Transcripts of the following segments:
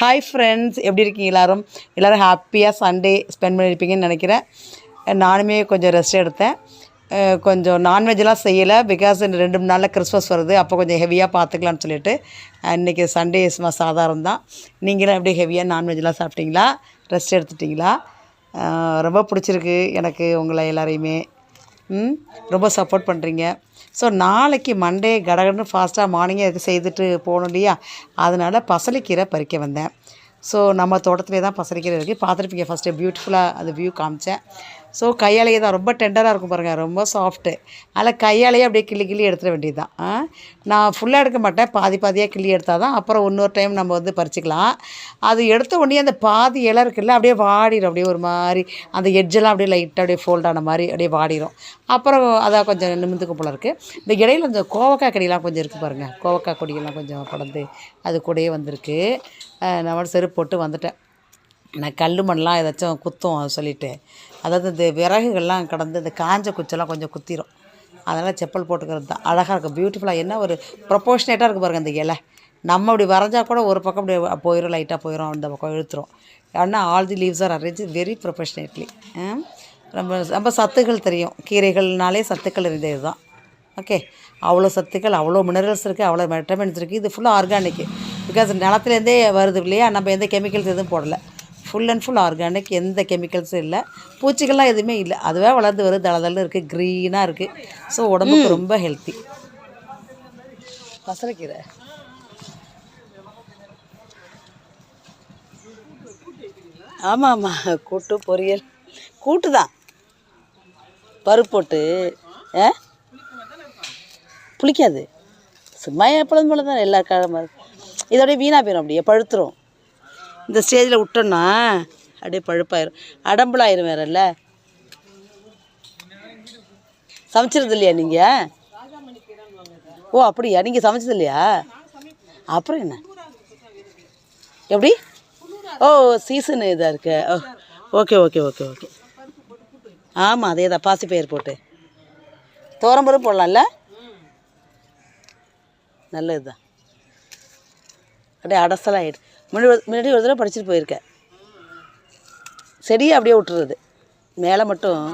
Hi friends, எப்படி இருக்கீங்க? எல்லோரும் ஹாப்பியாக சண்டே ஸ்பெண்ட் பண்ணியிருப்பீங்கன்னு நினைக்கிறேன். நானுமே கொஞ்சம் ரெஸ்ட் எடுத்தேன். கொஞ்சம் நான்வெஜ்லாம் செய்யலை. பிகாஸ் இந்த 2 நாளில் கிறிஸ்மஸ் வருது. அப்போ கொஞ்சம் ஹெவியாக பார்த்துக்கலான்னு சொல்லிட்டு இன்றைக்கி சண்டே சும்மா சாதாரணம் தான். நீங்களும் எப்படி ஹெவியாக நான்வெஜ்லாம் சாப்பிட்டீங்களா? ரெஸ்ட் எடுத்துட்டிங்களா? ரொம்ப பிடிச்சிருக்கு எனக்கு உங்களை எல்லாரையுமே. ரொம்ப சப்போர்ட் பண்ணுறீங்க. ஸோ நாளைக்கு மண்டே கடகடன்னு ஃபாஸ்ட்டாக மார்னிங்கே எதுக்கு செய்துட்டு போகணும் இல்லையா? அதனால் பசலைக்கீரை பறிக்க வந்தேன். ஸோ நம்ம தோட்டத்திலே தான் பசலைக்கீரை இருக்குது. பார்த்துருப்பீங்க, ஃபஸ்ட்டு பியூட்டிஃபுல்லாக அது வியூ காமிச்சேன். ஸோ கையாலேயே தான், ரொம்ப டெண்டராக இருக்கும் பாருங்கள், ரொம்ப சாஃப்ட்டு. அதில் கையாலேயே அப்படியே கிள்ளி எடுத்துட வேண்டியது தான். நான் ஃபுல்லாக எடுக்க மாட்டேன், பாதியாக கிள்ளி எடுத்தால் தான் அப்புறம் இன்னொரு டைம் நம்ம வந்து பறிச்சிக்கலாம். அது எடுத்த உடனே அந்த பாதி இலை இருக்குல்ல, அப்படியே வாடிடும். அப்படியே ஒரு மாதிரி அந்த எட்ஜெல்லாம் அப்படியே லைட்டாக அப்படியே ஃபோல்ட் ஆன மாதிரி அப்படியே வாடிடும். அப்புறம் அதை கொஞ்சம் நிமிந்துக்கும் போல இருக்குது. இந்த இடையில இந்த கோவக்காய் கொடியெல்லாம் கொஞ்சம் இருக்குது பாருங்கள். கோவக்காய் கொடியெல்லாம் கொஞ்சம் படர்ந்து அது கூடயே வந்திருக்கு. நான் செருப்பு போட்டு வந்துட்டேன். நான் கல் மண்ணெலாம் ஏதாச்சும் குத்தும் சொல்லிவிட்டு, அதாவது இந்த விறகுகள்லாம் கடந்து இந்த காஞ்ச குச்செல்லாம் கொஞ்சம் குத்திரும். அதனால் செப்பல் போட்டுக்கிறது தான். அழகாக இருக்கும், பியூட்டிஃபுல்லாக. என்ன ஒரு ப்ரொப்போர்ஷனேட்டாக இருக்குது பாருங்கள் இந்த இலை. நம்ம அப்படி வரைஞ்சா கூட ஒரு பக்கம் அப்படி போயிடும், லைட்டாக போயிடும், அந்த பக்கம் இழுத்துரும். ஏன்னா all the leaves are arrange very proportionately. ரொம்ப சத்துக்கள் தெரியும். கீரைகள்னாலே சத்துக்கள் இருந்தது தான். ஓகே, அவ்வளோ சத்துக்கள், அவ்வளோ மினரல்ஸ் இருக்குது, அவ்வளோ விட்டமின்ஸ் இருக்குது. இது ஃபுல்லாக ஆர்கானிக்கு. பிகாஸ் நிலத்துலேருந்தே வருது இல்லையா? நம்ம எந்த கெமிக்கல்ஸ் எதுவும் போடலை. ஃபுல் அண்ட் ஃபுல் ஆர்கானிக், எந்த கெமிக்கல்ஸும் இல்லை. பூச்சிகள்லாம் எதுவுமே இல்லை. அதுவே வளர்ந்து வருது, தளதளன்னு இருக்குது, க்ரீனாக இருக்குது. ஸோ உடம்புக்கு ரொம்ப ஹெல்த்தி. பசலைக்கீரை ஆமாம், கூட்டு பொரியல். கூட்டு தான், பருப்பு போட்டு. புளிக்காது, சும்மா எப்பொழுதும் போல தான் எல்லா காலமாக. இதோடய வீணாக போயிடும், அப்படியே பழுத்துரும். இந்த ஸ்டேஜில் விட்டோன்னா அப்படியே பழுப்பாயிரும், அடம்பலாயிரும். வேறல்ல சமைச்சிருது இல்லையா நீங்கள்? ஓ அப்படியா, நீங்கள் சமைச்சது இல்லையா? அப்புறம் என்ன, எப்படி? ஓ சீசனு இதாக இருக்கு. Okay okay okay okay. ஆமாம், அதே தான், பாசிப்பயிர் போட்டு துவரம்பருப்பு போடலாம்ல, நல்லது தான். அப்படியே அடசலாக ஆகிடு. முன்னாடி ஒரு தடவை படிச்சுட்டு போயிருக்கேன். செடியை அப்படியே விட்டுறது மேலே மட்டும்.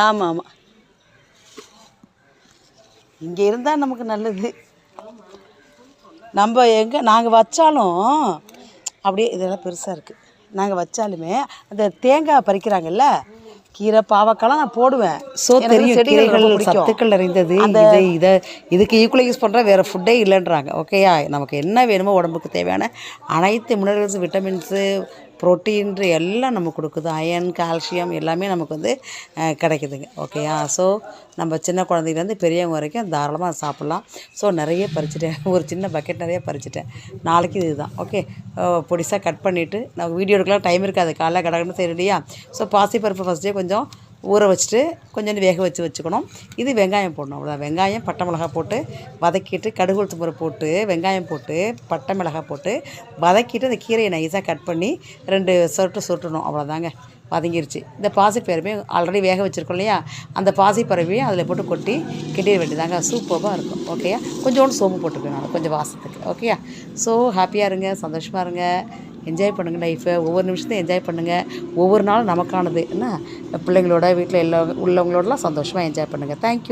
ஆமாம் ஆமாம், இங்கே இருந்தால் நமக்கு நல்லது. நம்ம நாங்கள் வச்சாலும் அப்படியே இதெல்லாம் பெருசாக இருக்குது. நாங்கள் வச்சாலுமே அந்த தேங்காய் பறிக்கிறாங்கல்ல, கீரை பாவக்காய்லாம் நான் போடுவேன். ஸோ தெரியும், கீரைகள் சத்துக்கள் நிறைந்தது. இதுக்கு ஈக்குவலாக யூஸ் பண்ணுற வேறு ஃபுட்டே இல்லைன்றாங்க. ஓகேயா? நமக்கு என்ன வேணுமோ உடம்புக்கு தேவையான அனைத்து மினரல்ஸ், விட்டமின்ஸு, ப்ரோட்டீன் எல்லாம் நமக்கு கொடுக்குது. அயன், கால்சியம் எல்லாமே நமக்கு வந்து கிடைக்குதுங்க. ஓகேயா? ஸோ நம்ம சின்ன குழந்தைலேருந்து பெரியவங்க வரைக்கும் தாராளமாக சாப்பிட்லாம். ஸோ நிறைய பறிச்சிட்டேன், ஒரு சின்ன பக்கெட் நிறைய பறிச்சிட்டேன். நாளைக்கு இதுதான். ஓகே, பொடிசாக கட் பண்ணிவிட்டு, நான் வீடியோ எடுக்கலாம் டைம் இருக்காது, காலைல கடகடன்னு செய்யலையா? ஸோ பாசிப்பருப்பு ஃபஸ்ட்டே கொஞ்சம் ஊற வச்சுட்டு கொஞ்சம் வேக வச்சுக்கணும். இது வெங்காயம் போடணும், அவ்வளோதான். வெங்காயம், பட்டை மிளகாய் போட்டு வதக்கிட்டு, கடுகு உளுத்தம் பருப்பு போட்டு, வெங்காயம் போட்டு, பட்டை மிளகாய் போட்டு வதக்கிட்டு, அந்த கீரையை நைஸாக கட் பண்ணி 2 சுருட்டணும், அவ்வளோதாங்க. வதங்கிருச்சு. இந்த பாசிப்பருப்பையும் ஆல்ரெடி வேக வச்சுருக்கோம் இல்லையா? அந்த பாசிப்பருப்பையும் அதில் போட்டு கொட்டி கிண்டிட வேண்டியதாங்க. சூப்பராக இருக்கும். ஓகேயா? கொஞ்சோண்டு சோம்பு போட்டுக்கணும், நான் கொஞ்சம் வாசத்துக்கு. ஓகேயா? ஸோ ஹாப்பியாக இருங்க, சந்தோஷமாக இருங்க, என்ஜாய் பண்ணுங்கள் லைஃப்பை. ஒவ்வொரு நிமிஷத்தையும் என்ஜாய் பண்ணுங்கள். ஒவ்வொரு நாளும் நமக்கானது என்ன, பிள்ளைங்களோட வீட்டில் உள்ளவங்களோடலாம் சந்தோஷமாக என்ஜாய் பண்ணுங்கள். தேங்க்யூ.